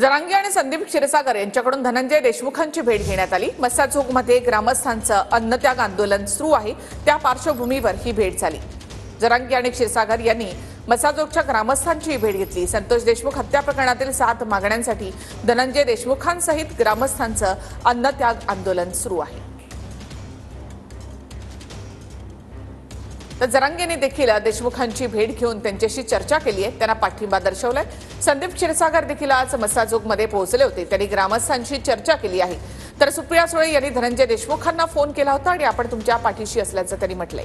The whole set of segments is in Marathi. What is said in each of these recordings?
जरांगे आणि संदीप क्षीरसागर यांच्याकडून धनंजय देशमुखांची भेट घेण्यात आली। मस्साजोगमध्ये ग्रामस्थांचं अन्नत्याग आंदोलन सुरू आहे, त्या पार्श्वभूमीवर ही भेट झाली। जरांगे आणि क्षीरसागर यांनी मस्साजोगच्या ग्रामस्थांची भेट घेतली। संतोष देशमुख हत्या प्रकरणातील 7 मागण्यांसाठी धनंजय देशमुखांसहित ग्रामस्थांचं अन्नत्याग आंदोलन सुरू आहे। तर जरांगेने देखील देशमुखांची भेट घेऊन त्यांच्याशी चर्चा केली आहे, त्यांना पाठिंबा दर्शवलाय। संदीप क्षीरसागर देखील आज मस्साजोगमध्ये पोहोचले होते, त्यांनी ग्रामस्थांशी चर्चा केली आहे। तर सुप्रिया सुळे यांनी धनंजय देशमुखांना फोन केला होता आणि आपण तुमच्या पाठीशी असल्याचं त्यांनी म्हटलंय।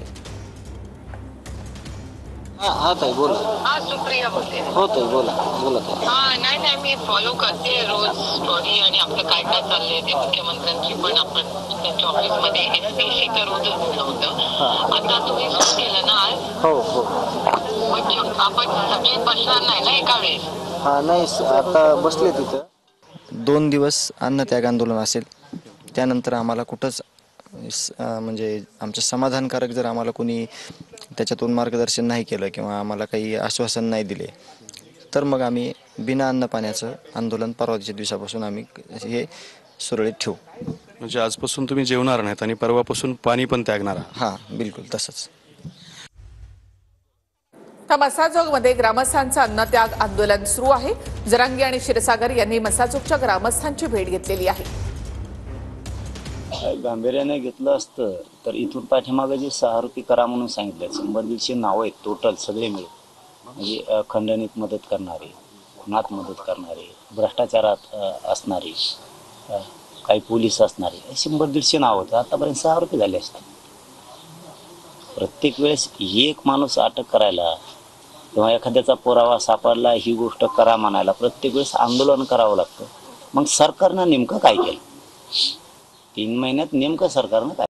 हाँ ताई बोला। हाँ सुप्रिया बोलते हो ताई बोला बोला ताई। हाँ नाही मी फॉलो करते रोज स्टोरी आणि आपलं काय काय चाललंय ते मुख्यमंत्र्यांची पण आपण त्यांच्या ऑफिसमध्ये एसपीशी तर रोजच बोलणं होतं। आता तुम्ही सुरू केलं ना आज? हो हो म्हणजे आपण सगळे बसणार नाही ना एका वेळेस? हाँ नाही आता बसले तिथं 2 दिवस अन्नत्याग आंदोलन असेल, त्यानंतर आम्हाला कुठंच म्हणजे आमचं समाधानकारक जर आम्हाला कोणी त्याच्यातून मार्गदर्शन नाही केलं किंवा आम्हाला काही आश्वासन नाही दिले तर मग आम्ही बिना अन्न पाण्याचं आंदोलन परवाच्या दिवसापासून आम्ही हे सुरळीत ठेवू। म्हणजे आजपासून तुम्ही जेवणार नाहीत आणि परवापासून पाणी पण त्यागणार आहात? हां बिलकुल तसंच। तर मस्साजोगमध्ये ग्रामस्थांचं अन्नत्याग आंदोलन सुरू आहे। जरांगे आणि क्षीरसागर यांनी मस्साजोगच्या ग्रामस्थांची भेट घेतलेली आहे। गांभीर्याने घेतलं असतं तर इथून पाठीमागे जे 6 आरोपी करा म्हणून सांगितले 100-150 नावं आहेत टोटल सगळे मिळून, म्हणजे खंडणीत मदत करणारे, खुनात मदत करणारे, भ्रष्टाचारात असणारे, काही पोलीस असणारे, 100-150 नावं होतं। आतापर्यंत 6 आरोपी झाले असतात। प्रत्येक वेळेस एक माणूस अटक करायला किंवा एखाद्याचा पुरावा सापडला ही गोष्ट करा म्हणायला प्रत्येक वेळेस आंदोलन करावं लागतं। मग सरकारनं नेमकं काय केलं? 3 महिन्यात नेमकं सरकारनं काय